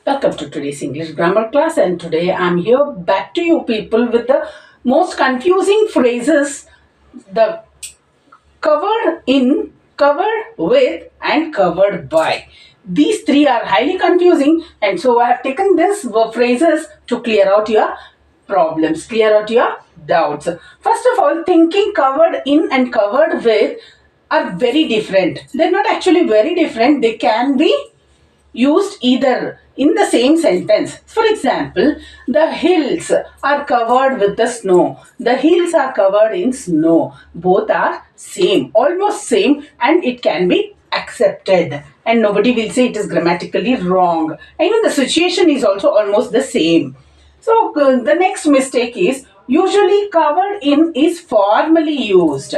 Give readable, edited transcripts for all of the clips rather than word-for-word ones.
Welcome to today's English grammar class, and today I'm here back to you people with the most confusing phrases, the covered in, covered with and covered by. These three are highly confusing, and so I have taken these phrases to clear out your problems, clear out your doubts. First of all, thinking covered in and covered with are very different. They're not actually very different, they can be used either in the same sentence. For example, the hills are covered with the snow. The hills are covered in snow. Both are same, almost same, and it can be accepted. And nobody will say it is grammatically wrong. Even the situation is also almost the same. So the next mistake is usually covered in is formally used.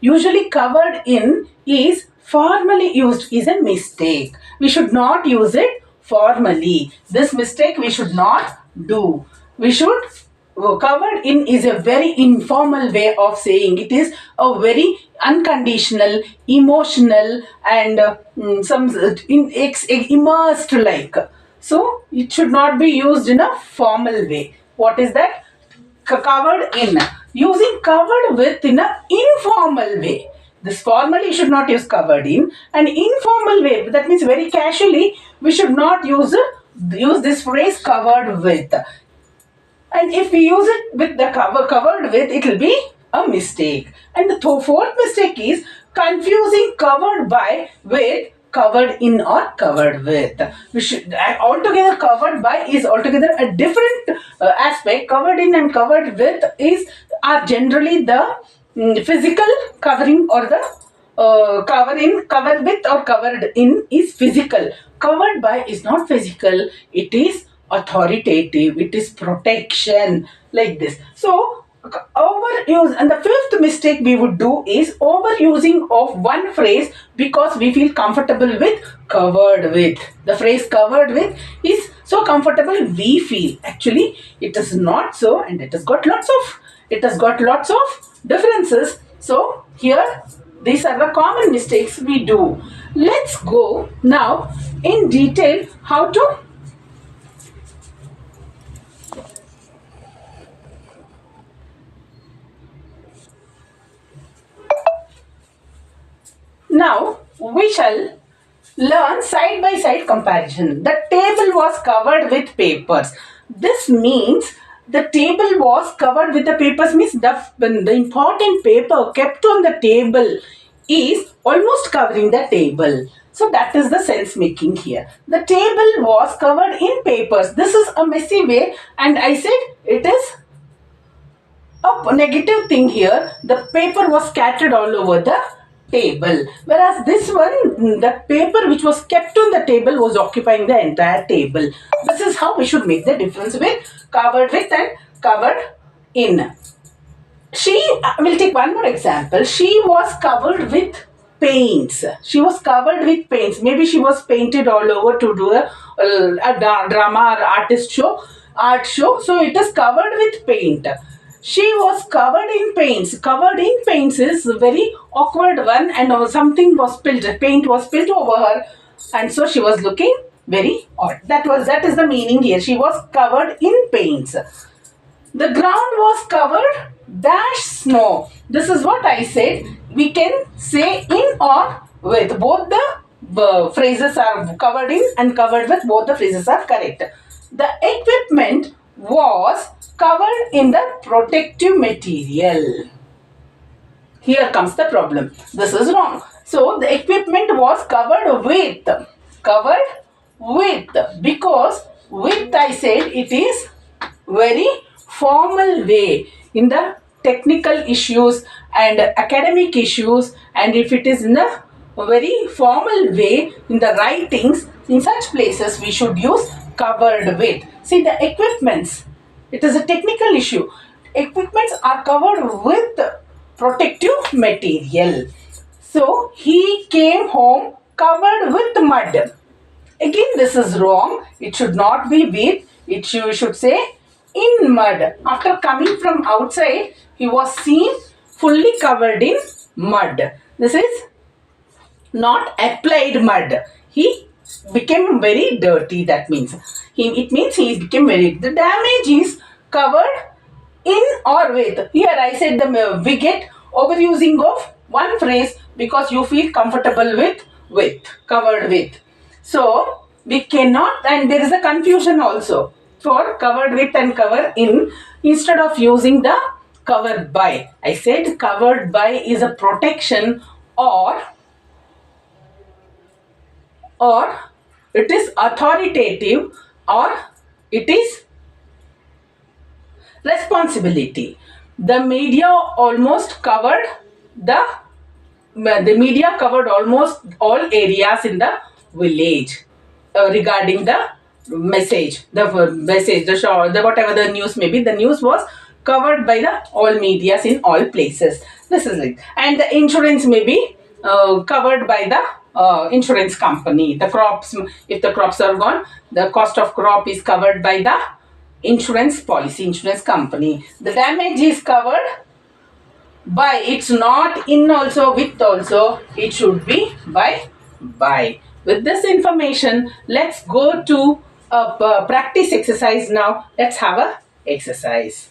Usually covered in is formally used is a mistake. We should not use it formally. This mistake we should not do. We should covered in is a very informal way of saying. It is a very unconditional, emotional, and immersed like. So it should not be used in a formal way. What is that? Covered in. Using covered with in a informal way. This formally should not use covered in. An informal way, that means very casually, we should not use this phrase covered with. And if we use it with the covered with, it will be a mistake. And the fourth mistake is confusing covered by with covered in or covered with. We should altogether covered by is altogether a different aspect. Covered in and covered with are generally the physical covering, or the covered with or covered in is physical. Covered by is not physical. It is authoritative. It is protection, like this. So overuse, and the fifth mistake we would do is overusing of one phrase because we feel comfortable with covered with. The phrase covered with is so comfortable we feel. Actually, it is not so, and it has got lots of differences. So here these are the common mistakes we do. Let's go now in detail how to now we shall learn side by side comparison. The table was covered with papers. This means the table was covered with the papers means the important paper kept on the table is almost covering the table. So that is the sense making here. The table was covered in papers. This is a messy way, and I said it is a negative thing here. The paper was scattered all over the table, whereas this one, the paper which was kept on the table was occupying the entire table. This is how we should make the difference with covered with and covered in. We'll take one more example. She was covered with paints. She was covered with paints. Maybe she was painted all over to do a drama or art show. So it is covered with paint. She was covered in paints. Covered in paints is a very awkward one, and something was spilled. Paint was spilled over her, and so she was looking very odd. That is the meaning here. She was covered in paints. The ground was covered dash snow. This is what I said. We can say in or with. Both the phrases are covered in and covered with. Both the phrases are correct. The equipment was covered in the protective material. Here comes the problem. This is wrong. So the equipment was covered with. Covered with. Because with, I said, it is very formal way in the technical issues and academic issues, and if it is in a very formal way in the writings, in such places we should use covered with. See, the equipments, it is a technical issue. Equipments are covered with protective material. So he came home covered with mud. Again, this is wrong. It should not be with. You should say in mud. After coming from outside, he was seen fully covered in mud. This is not applied mud. He became very dirty. That means it means he became very. The damage is covered in or with. Here I said we get overusing of one phrase because you feel comfortable with covered with. So we cannot, and there is a confusion also for covered with and cover in. Instead of using the covered by, I said covered by is a protection, or it is authoritative, or it is responsibility. The media almost covered the media covered almost all areas in the village regarding the message, the show, the whatever the news may be. The news was covered by the all medias in all places. This is it. And the insurance may be covered by the insurance company. The crops, if the crops are gone, the cost of crop is covered by the insurance policy, insurance company. The damage is covered by, it's not in also, with also, it should be by. With this information, let's go to a practice exercise now. Let's have a exercise.